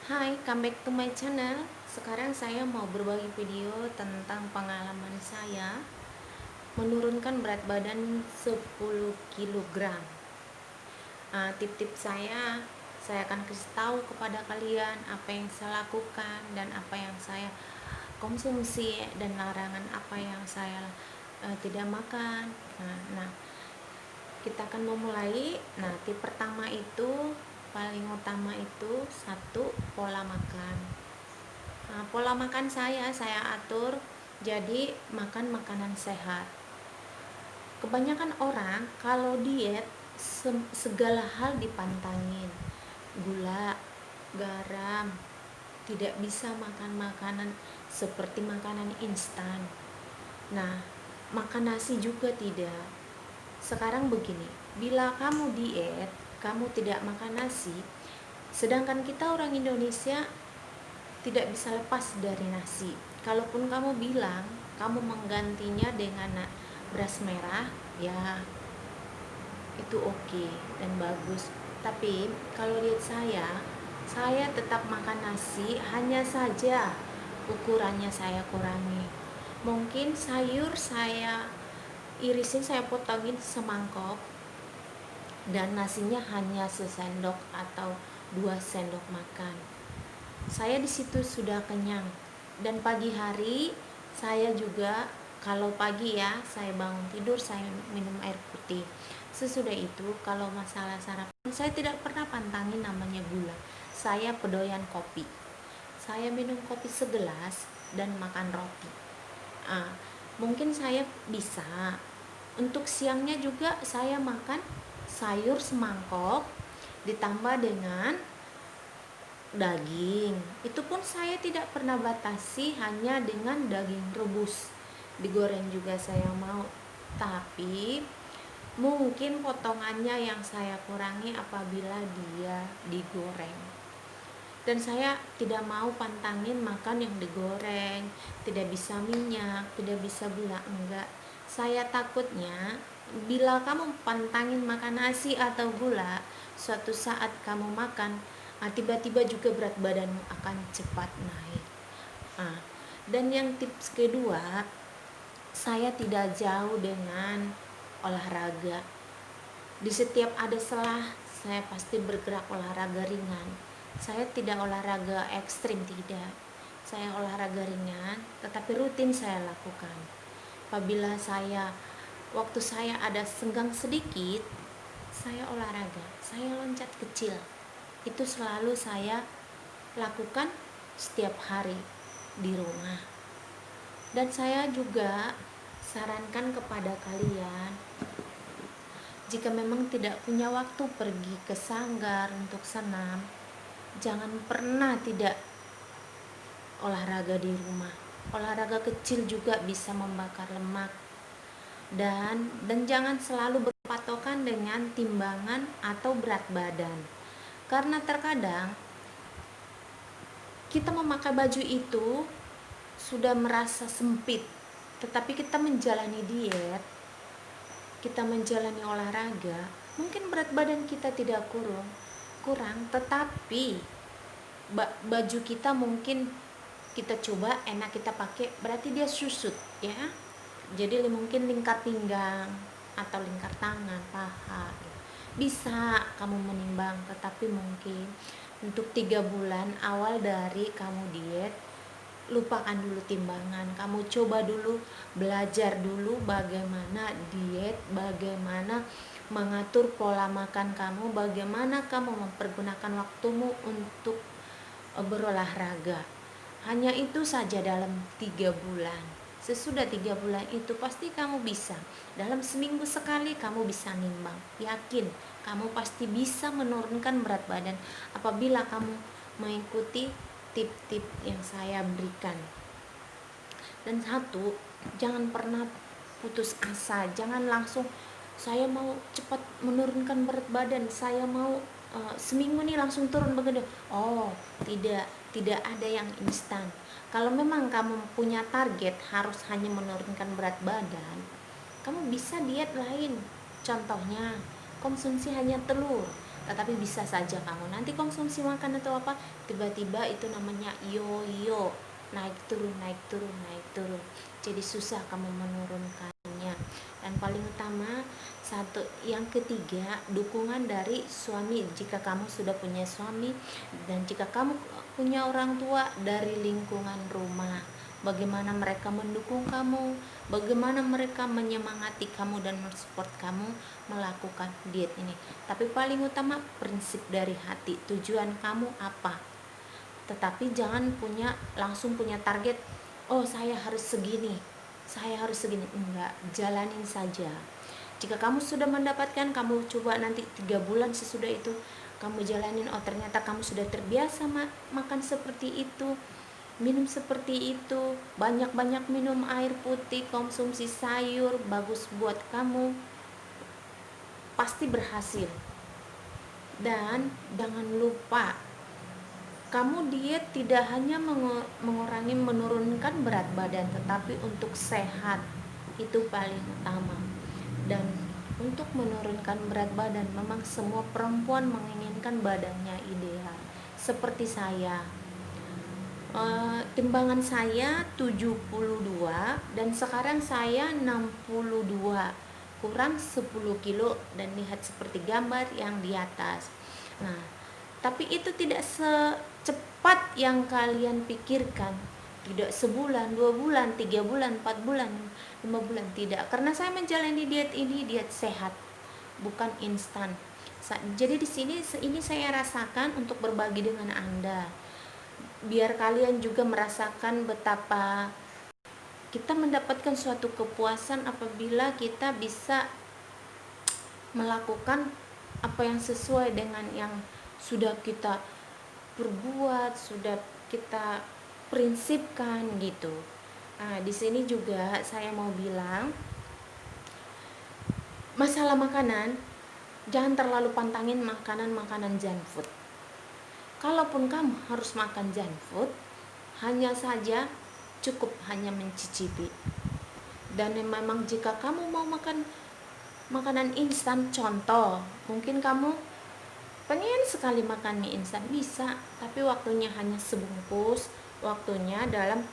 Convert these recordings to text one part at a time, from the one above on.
Hai, come back to my channel. Sekarang saya mau berbagi video tentang pengalaman saya menurunkan berat badan 10 kilogram. Tip-tip saya akan kasih tahu kepada kalian apa yang saya lakukan dan apa yang saya konsumsi dan larangan apa yang saya tidak makan. Nah, kita akan memulai. Nah, tip pertama itu paling utama itu satu, pola makan. Pola makan saya atur jadi makan makanan sehat. Kebanyakan orang kalau diet segala hal dipantangin, gula, garam, tidak bisa makan makanan seperti makanan instan. Nah, makan nasi juga tidak. Sekarang begini, bila kamu diet, kamu tidak makan nasi, sedangkan kita orang Indonesia tidak bisa lepas dari nasi. Kalaupun kamu bilang kamu menggantinya dengan beras merah, ya itu oke dan bagus. Tapi kalau lihat saya tetap makan nasi, hanya saja ukurannya saya kurangi. Mungkin sayur saya irisin, saya potongin semangkok, dan nasinya hanya sesendok atau 2 sendok makan. Saya di situ sudah kenyang. Dan pagi hari saya juga, kalau pagi ya, saya bangun tidur saya minum air putih. Sesudah itu kalau masalah sarapan, saya tidak pernah pantangin namanya gula. Saya pedoyan kopi. Saya minum kopi segelas dan makan roti. Mungkin saya bisa. Untuk siangnya juga saya makan sayur semangkok ditambah dengan daging. Itu pun saya tidak pernah batasi hanya dengan daging rebus. Digoreng juga saya mau. Tapi mungkin potongannya yang saya kurangi apabila dia digoreng. Dan saya tidak mau pantangin makan yang digoreng, tidak bisa minyak, tidak bisa gula, enggak. Saya takutnya bila kamu pantangin makan nasi atau gula, suatu saat kamu makan, tiba-tiba juga berat badanmu akan cepat naik. Dan yang tips kedua, saya tidak jauh dengan olahraga. Di setiap ada selah, saya pasti bergerak olahraga ringan. Saya tidak olahraga ekstrim, tidak. Saya olahraga ringan, tetapi rutin saya lakukan. Apabila waktu saya ada senggang sedikit, saya olahraga, saya loncat kecil. Itu selalu saya lakukan setiap hari di rumah. Dan saya juga sarankan kepada kalian, jika memang tidak punya waktu pergi ke sanggar untuk senam, jangan pernah tidak olahraga di rumah. Olahraga kecil juga bisa membakar lemak. Dan jangan selalu berpatokan dengan timbangan atau berat badan. Karena terkadang kita memakai baju itu sudah merasa sempit, tetapi kita menjalani diet, kita menjalani olahraga, mungkin berat badan kita tidak kurang, tetapi baju kita mungkin kita coba enak kita pakai, berarti dia susut ya. Jadi mungkin lingkar pinggang atau lingkar tangan, paha gitu. Bisa kamu menimbang, tetapi mungkin untuk 3 bulan awal dari kamu diet, lupakan dulu timbangan. Kamu coba dulu, belajar dulu bagaimana diet, bagaimana mengatur pola makan kamu, bagaimana kamu mempergunakan waktumu untuk berolahraga. Hanya itu saja dalam 3 bulan. Sesudah 3 bulan itu pasti kamu bisa. Dalam seminggu sekali kamu bisa nimbang. Yakin, kamu pasti bisa menurunkan berat badan apabila kamu mengikuti tip-tip yang saya berikan. Dan satu, jangan pernah putus asa. Jangan langsung saya mau cepat menurunkan berat badan, saya mau seminggu nih langsung turun begini. Oh, tidak ada yang instan. Kalau memang kamu punya target harus hanya menurunkan berat badan, kamu bisa diet lain. Contohnya, konsumsi hanya telur. Tetapi bisa saja kamu nanti konsumsi makan atau apa, tiba-tiba itu namanya yo-yo, naik turun naik turun naik turun, jadi susah kamu menurunkannya. Dan paling utama satu, yang ketiga, dukungan dari suami jika kamu sudah punya suami, dan jika kamu punya orang tua, dari lingkungan rumah, bagaimana mereka mendukung kamu, bagaimana mereka menyemangati kamu dan mensupport kamu melakukan diet ini. Tapi paling utama prinsip dari hati, tujuan kamu apa. Tetapi jangan langsung punya target, oh saya harus segini, enggak, jalanin saja. Jika kamu sudah mendapatkan, kamu coba nanti 3 bulan sesudah itu kamu jalanin, oh ternyata kamu sudah terbiasa makan seperti itu, minum seperti itu, banyak-banyak minum air putih, konsumsi sayur, bagus buat kamu, pasti berhasil. Dan jangan lupa, kamu diet tidak hanya menurunkan berat badan, tetapi untuk sehat, itu paling utama. Dan untuk menurunkan berat badan, memang semua perempuan menginginkan badannya ideal. Seperti saya, timbangan saya 72 dan sekarang saya 62, kurang 10 kilo, dan lihat seperti gambar yang di atas. Nah, tapi itu tidak secepat yang kalian pikirkan. Tidak sebulan, 2 bulan, 3 bulan, 4 bulan, 5 bulan, tidak. Karena saya menjalani diet ini, diet sehat, bukan instan. Jadi di sini ini saya rasakan untuk berbagi dengan Anda, biar kalian juga merasakan betapa kita mendapatkan suatu kepuasan apabila kita bisa melakukan apa yang sesuai dengan yang sudah kita perbuat, sudah kita prinsipkan gitu. Nah, di sini juga saya mau bilang, masalah makanan, jangan terlalu pantangin makanan-makanan junk food. Kalaupun kamu harus makan junk food, hanya saja cukup hanya mencicipi. Dan memang jika kamu mau makan makanan instan, contoh, mungkin kamu pengen sekali makan mie instan, bisa, tapi waktunya hanya sebungkus, waktunya dalam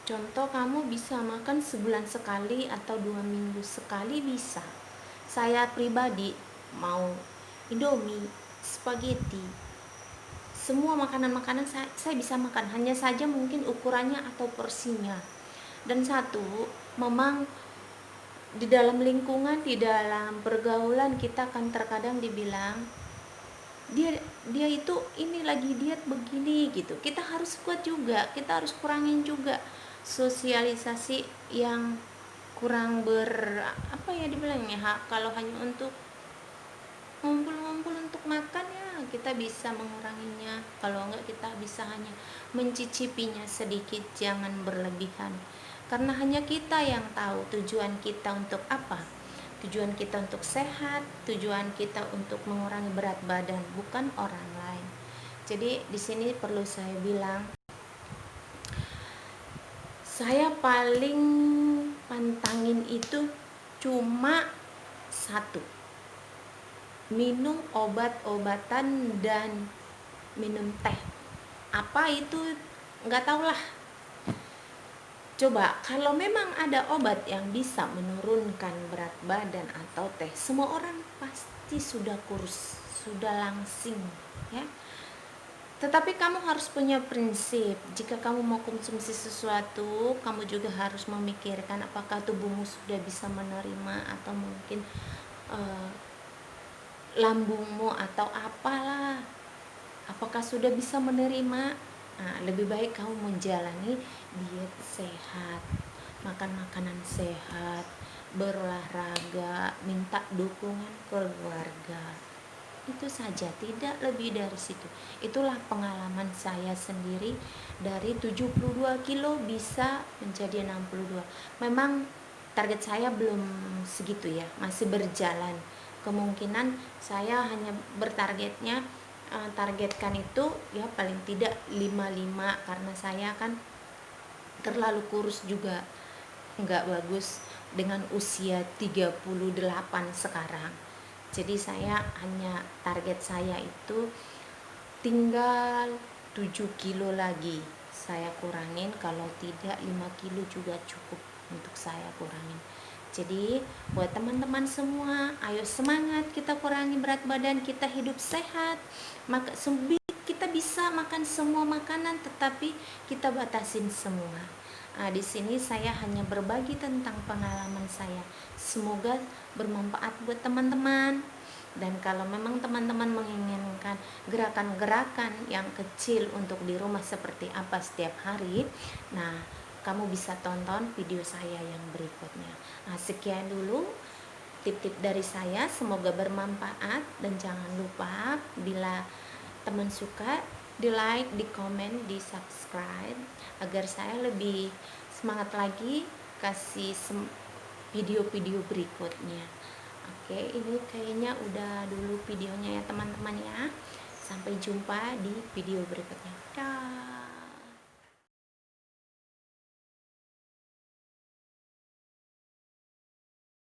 contoh kamu bisa makan sebulan sekali atau 2 minggu sekali bisa. Saya pribadi mau Indomie, spaghetti, semua makanan-makanan saya bisa makan, hanya saja mungkin ukurannya atau porsinya. Dan satu, memang di dalam lingkungan, di dalam pergaulan kita kan terkadang dibilang dia itu ini lagi diet begini gitu. Kita harus kuat juga, kita harus kurangin juga sosialisasi yang kurang apa ya dibilangnya, kalau hanya untuk ngumpul-ngumpul untuk makan, ya kita bisa menguranginya. Kalau enggak, kita bisa hanya mencicipinya sedikit, jangan berlebihan. Karena hanya kita yang tahu tujuan kita untuk apa. Tujuan kita untuk sehat, tujuan kita untuk mengurangi berat badan, bukan orang lain. Jadi di sini perlu saya bilang, saya paling pantangin itu cuma satu, minum obat-obatan dan minum teh. Apa itu nggak tahulah. Coba kalau memang ada obat yang bisa menurunkan berat badan atau teh, semua orang pasti sudah kurus, sudah langsing ya. Tetapi kamu harus punya prinsip. Jika kamu mau konsumsi sesuatu, kamu juga harus memikirkan apakah tubuhmu sudah bisa menerima, atau mungkin lambungmu atau apalah, apakah sudah bisa menerima. Nah, lebih baik kamu menjalani diet sehat, makan makanan sehat, berolahraga, minta dukungan keluarga. Itu saja, tidak lebih dari situ. Itulah pengalaman saya sendiri, dari 72 kilo bisa menjadi 62. Memang target saya belum segitu ya, masih berjalan. Kemungkinan saya hanya targetkan itu ya paling tidak 55, karena saya kan terlalu kurus juga, nggak bagus dengan usia 38 sekarang. Jadi saya hanya target saya itu tinggal 7 kilo lagi saya kurangin, kalau tidak 5 kilo juga cukup untuk saya kurangin. Jadi buat teman-teman semua, ayo semangat, kita kurangi berat badan, kita hidup sehat. Maka kita bisa makan semua makanan, tetapi kita batasin semua. Nah, di sini saya hanya berbagi tentang pengalaman saya. Semoga bermanfaat buat teman-teman. Dan kalau memang teman-teman menginginkan gerakan-gerakan yang kecil untuk di rumah seperti apa setiap hari, nah kamu bisa tonton video saya yang berikutnya. Nah, sekian dulu tip-tip dari saya, semoga bermanfaat. Dan jangan lupa bila teman suka, di like, di komen, di subscribe agar saya lebih semangat lagi kasih video-video berikutnya. Oke, ini kayaknya udah dulu videonya ya teman-teman ya. Sampai jumpa di video berikutnya. Ciao.